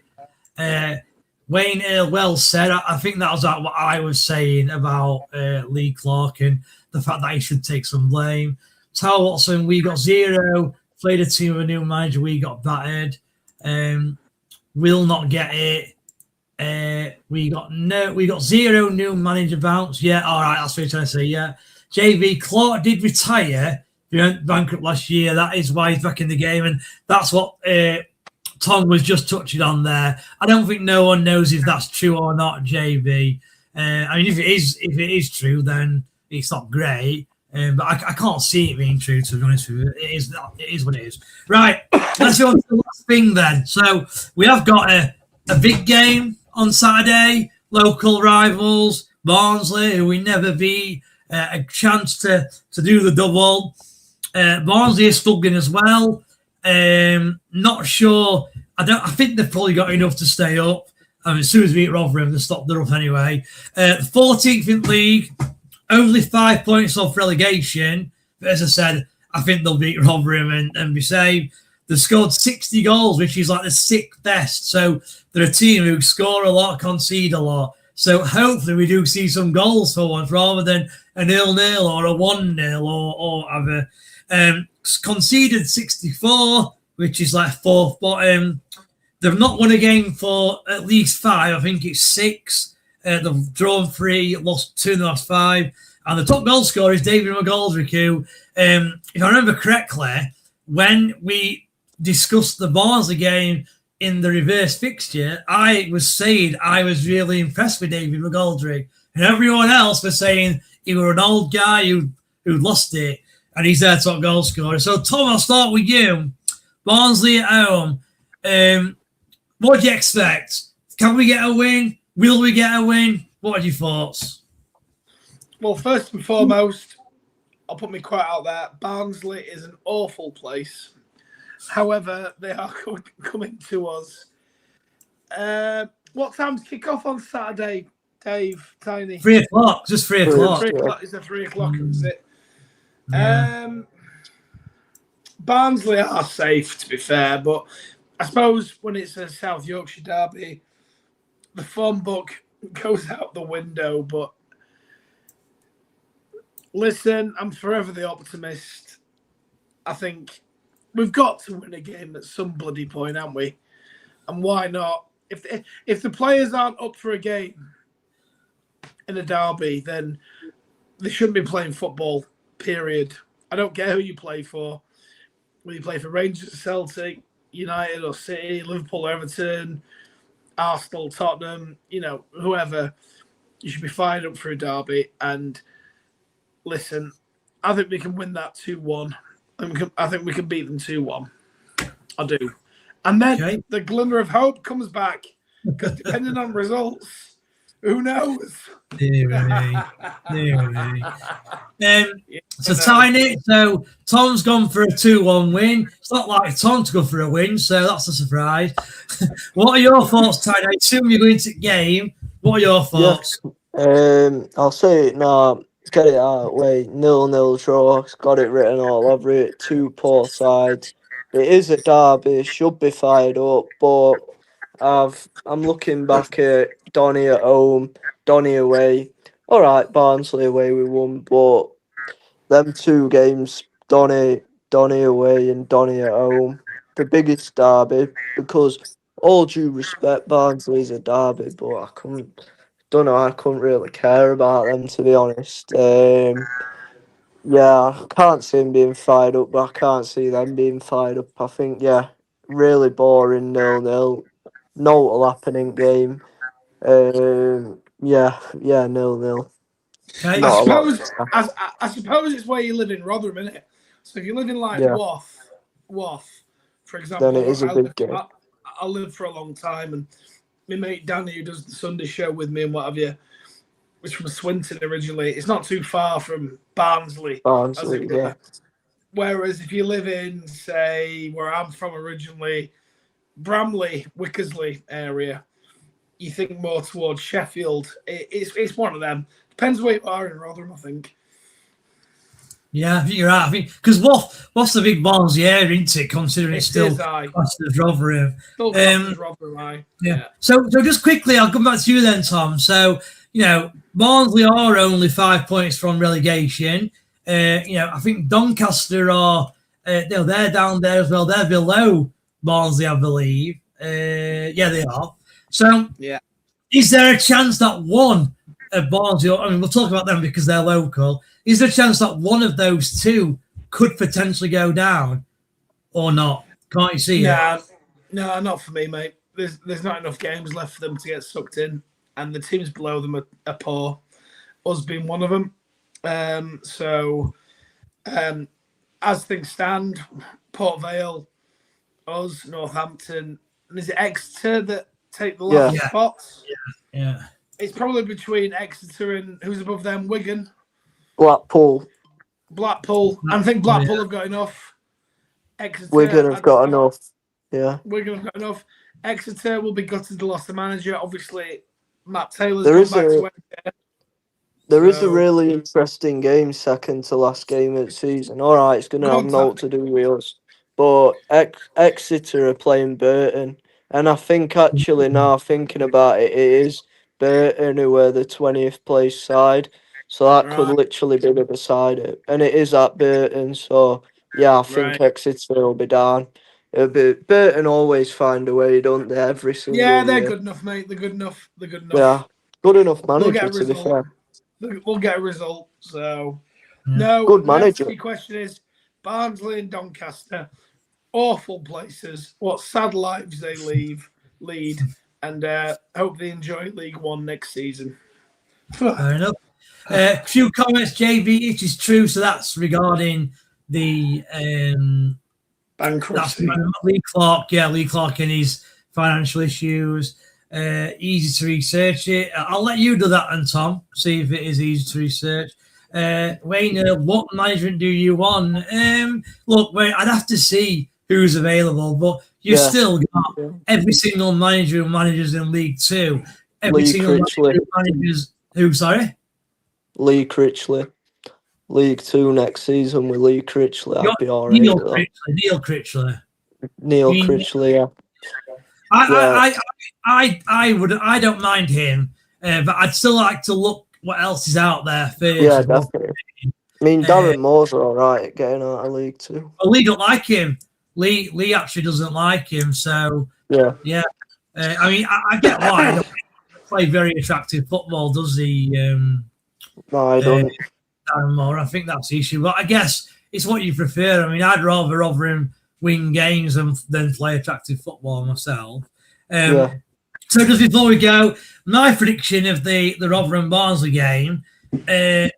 Wayne well said. I think that was what I was saying about Lee Clark and the fact that he should take some blame. Tower Watson, we got 0. Played a team with a new manager. We got battered. Will not get it. We got 0 new manager bounce. Yeah, all right. That's what you're trying to say. Yeah. JV Clark did retire. He went bankrupt last year. That is why he's back in the game, and that's what Tom was just touching on there. I don't think no one knows if that's true or not, JB. I mean, if it is true, then it's not great. But I can't see it being true, to be honest with you. It is what it is. Right, let's go on to the last thing then. So we have got a big game on Saturday. Local rivals, Barnsley, who we never beat, a chance to do the double. Barnsley is struggling as well. Not sure. I think they've probably got enough to stay up. As soon as we beat Rotherham, they stopped the up anyway. 14th in league, only 5 points off relegation. But as I said, I think they'll beat Rotherham and be safe. They scored 60 goals, which is like the 6th best. So they're a team who score a lot, concede a lot. So hopefully we do see some goals for once rather than a 0-0 or a 1-0 or whatever. Conceded 64, which is like 4th bottom. They've not won a game for at least 5. I think it's 6. They've drawn 3, lost 2 in the last 5. And the top goal scorer is David McGoldrick, who, if I remember correctly, when we discussed the Barnsley game in the reverse fixture, I was saying I was really impressed with David McGoldrick. And everyone else was saying he was an old guy who lost it. And he's their top goal scorer. So, Tom, I'll start with you. Barnsley at home. What do you expect? Can we get a win? Will we get a win? What are your thoughts? Well, first and foremost, I'll put my quote out there. Barnsley is an awful place. However, they are coming to us. What time's kick off on Saturday, Dave? Tiny? 3 o'clock. Just 3 o'clock. 3 o'clock. Is it 3 o'clock? Is it? Yeah. Barnsley are safe, to be fair, but I suppose when it's a South Yorkshire derby, the form book goes out the window. But listen, I'm forever the optimist. I think we've got to win a game at some bloody point, haven't we? And why not? If the players aren't up for a game in a derby, then they shouldn't be playing football. Period. I don't care who you play for. Whether you play for Rangers, Celtic, United or City, Liverpool, Everton, Arsenal, Tottenham, whoever, you should be fired up for a derby. And listen, I think we can win that 2-1. I think we can beat them 2-1. I do. And then the glimmer of hope comes back. Because depending on results, who knows? So Tiny, so Tom's gone for a 2-1 win. It's not like Tom to go for a win, so that's a surprise. What are your thoughts, Tiny? I assume you're going to game. What are your thoughts? I'll say it now. get it out of the way. 0-0 draw. It's got it written all over it. Two poor sides. It is a derby. Should be fired up, but I'm looking back at Donny at home, Donny away. All right, Barnsley away we won, but them two games, Donny away and Donny at home, the biggest derby. Because all due respect, Barnsley's a derby, but I couldn't really care about them, to be honest. Yeah, I can't see him being fired up, but I can't see them being fired up. I think, yeah, really boring 0-0. No will happen in game. Yeah, 0-0. Okay. I Not a lot. suppose I suppose it's where you live in Rotherham, isn't it? So if you live in like Yeah. Wath, for example, Then it is a big game. I lived for a long time, and my mate Danny, who does the Sunday show with me and what have you, was from Swinton originally. It's not too far from Barnsley. Barnsley, yeah. Whereas if you live in, say, where I'm from originally, Bramley, Wickersley area, you think more towards Sheffield. It's one of them. Depends where you are in Rotherham, I think. Yeah, I think you're right. I think because what's the big Barnsley area, isn't it? Considering it's still classed as Rotherham. Still classed as Rotherham, yeah. So just quickly, I'll come back to you then, Tom. So Barnsley are only 5 points from relegation. I think Doncaster are they're down there as well. They're below Barnsley, I believe. Yeah, they are. So is there a chance that one of Barnsley, I mean, we'll talk about them because they're local. Is there a chance that one of those two could potentially go down or not? Can't you see it? No, not for me, mate. There's not enough games left for them to get sucked in, and the teams below them are poor, us being one of them. As things stand, Port Vale, us, Northampton, and is it Exeter that take the last spots? Yeah. It's probably between Exeter and who's above them, Wigan. Blackpool. I think Blackpool have got enough. Exeter, Wigan have got enough. Yeah. Wigan have got enough. Exeter will be gutted to lost the manager. Obviously, Matt Taylor's There gone is back to Exeter. There is a really interesting game, second to last game of the season. All right, it's going to have naught to do with us. But Exeter are playing Burton. And I think actually now thinking about it, it is Burton who are the 20th place side. So that could literally be the decider. And it is at Burton. So, yeah, I think Exeter will be down. Burton always find a way, don't they, every single year. Yeah, they're good enough, mate. They're good enough. Yeah, good enough manager, to be fair. We'll get a result. So, good manager. The question is Barnsley and Doncaster, awful places. What sad lives they lead, and hope they enjoy League One next season. Fair enough. A few comments, JB. It is true. So that's regarding the bankruptcy. That's Lee Clark. Yeah, Lee Clark and his financial issues. Easy to research it. I'll let you do that, and Tom, see if it is easy to research. Wayne, what management do you want? Look, Wayne, I'd have to see who's available, but you've still got every single manager who manages in League Two. Every single manager who manages. Who? Sorry, Lee Critchley. League Two next season with Lee Critchley. I'd be all right. Neil Critchley. Neil Critchley, yeah. I don't mind him, but I'd still like to look what else is out there first. Yeah, definitely. I mean, Darren Moore's all right at getting out of League Two. Well, Lee don't like him. Lee actually doesn't like him. So yeah. I mean, I get why. He don't play very attractive football, does he? No, I don't. Darren Moore. I think that's the issue. But I guess it's what you prefer. I mean, I'd rather him win games than play attractive football myself. So just before we go, my prediction of the Rotherham Barnsley game, I'm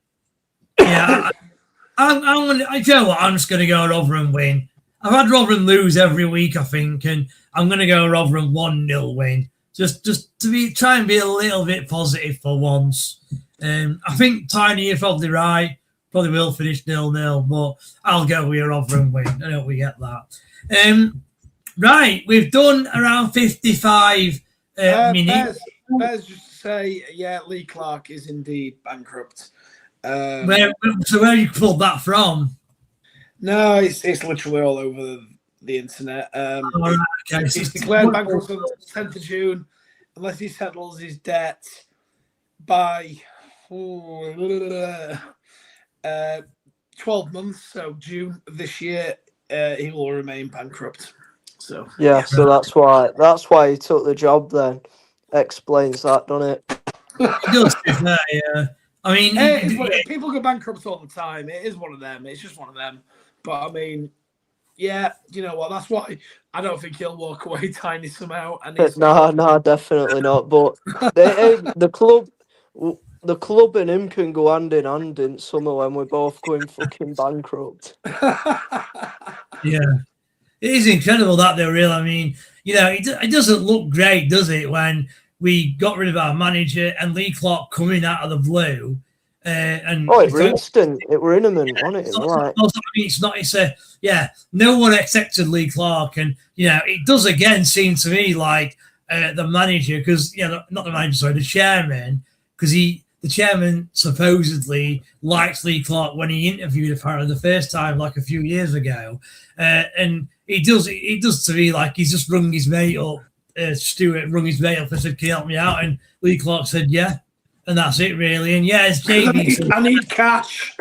just going to go Rotherham win. I've had Rotherham lose every week, I think, and I'm going to go Rotherham 1-0 win. Just to try and be a little bit positive for once. I think Tiny, you're probably right. Probably will finish 0-0, but I'll go with a Rotherham win. I hope we get that. Right, we've done around 55 minutes. Let's just say, Lee Clark is indeed bankrupt. Where you pulled that from? No, it's literally all over the internet. Okay. He's declared bankrupt on the 10th of June unless he settles his debt by 12 months. So June of this year, he will remain bankrupt. So so that's why he took the job. Then explains that, doesn't it? It does, to be fair, yeah. I mean, people go bankrupt all the time. It is one of them. It's just one of them. But I mean, yeah, you know what? That's why I don't think he'll walk away tiny somehow. And No, definitely not. But the club and him can go hand in hand in summer when we're both going fucking bankrupt. Yeah, it is incredible that they're real. I mean, you know, it doesn't look great, does it, when we got rid of our manager and Lee Clark coming out of the blue. And it were instant. It were imminent, wasn't it? No one accepted Lee Clark, and you know it does again seem to me like the manager, because not the manager, sorry, the chairman, because the chairman supposedly likes Lee Clark when he interviewed apparently the first time like a few years ago, and it does to me like he's just rung his mate up. Stuart rung his mate up and said, "Can you help me out?" And Lee Clark said, "Yeah." And that's it, really. And yeah, it's JB. I need cash.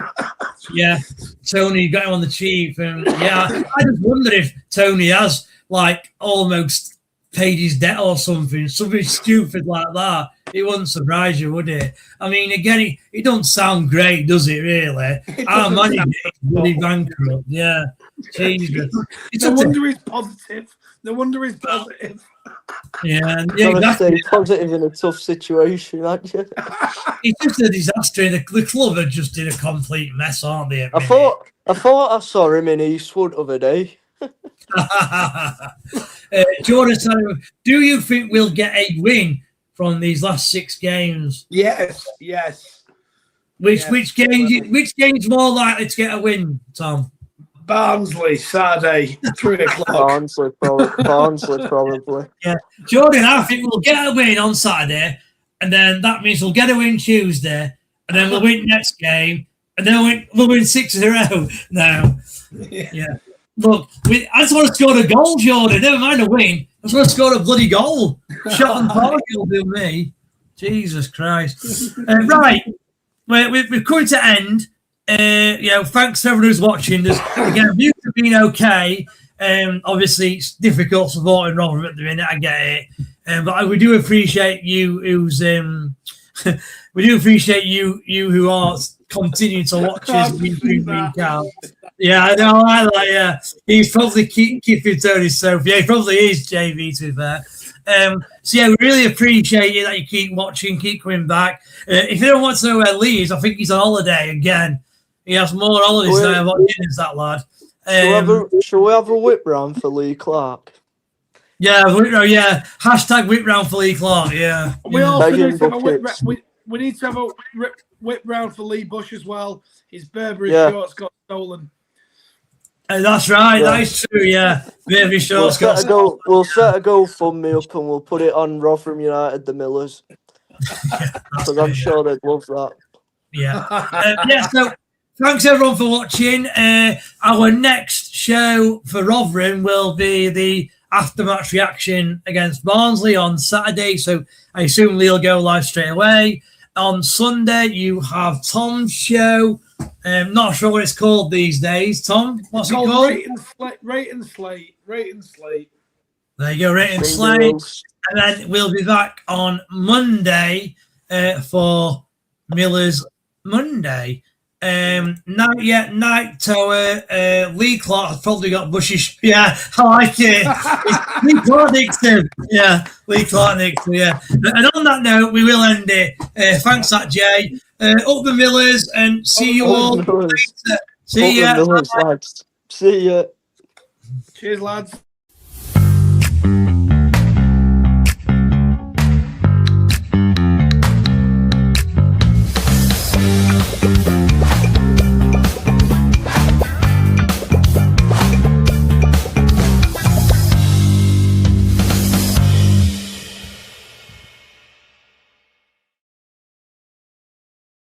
Yeah, Tony got him on the cheap. And yeah, I just wonder if Tony has like almost paid his debt or something stupid like that. It wouldn't surprise you, would it? I mean, again, it don't sound great, does it, really? Our money is really bankrupt. Yeah, Jesus. No wonder he's positive. No wonder he's positive. Yeah, exactly. Positive in a tough situation, aren't you? It's just a disaster. The club are just in a complete mess, aren't they? I thought I saw him in Eastwood the other day. Jordan, do you think we'll get a win from these last 6 games? Yes. Which game's more likely to get a win, Tom? Barnsley, Saturday, 3 o'clock. Barnsley, probably. Yeah, Jordan, I think we'll get a win on Saturday, and then that means we'll get a win Tuesday, and then we'll win next game, and then we'll win 6 in a row. No, yeah. Look, I just want to score a goal, Jordan. Never mind a win. I just want to score a bloody goal. Shot on target will do me. Jesus Christ. Right, we're coming to end. Thanks to everyone who's watching. Again, views have been okay. Obviously, it's difficult supporting Rotherham at the minute. I get it, but we do appreciate you. We do appreciate you who are continuing to watch us week in, week out. Yeah, I know. He's probably keeping Tony's Sophie. Yeah, he probably is, JV, to be fair. We really appreciate it that you keep watching, keep coming back. If you don't want to know where Lee is, I think he's on holiday again. He has more holidays than what is that lad. Shall we have a whip round for Lee Clark? Yeah. Hashtag whip round for Lee Clark. Yeah. We also need to have a whip. We need to have a whip round for Lee Bush as well. His Burberry shorts got stolen. That's right. Yeah. That is true. Yeah. Burberry shorts got stolen. We'll set a GoFundMe up and we'll put it on Rotherham United, the Millers. Because I'm sure they'd love that. Yeah. So thanks everyone for watching. Our next show for Rotherham will be the after-match reaction against Barnsley on Saturday. So I assume Lee will go live straight away. On Sunday, you have Tom's show. Not sure what it's called these days. Tom, what's it called? Rate and Slate. There you go, Rate and Slate. And then we'll be back on Monday for Miller's Monday. Night Tower. Lee Clark has probably got bushy. Yeah, I like it. Lee Clark Nixon. Yeah, Lee Clark Nixon. Yeah. And on that note, we will end it. Thanks, that Jay. Up the Millers, and see you all later. See ya. See ya. Cheers, lads.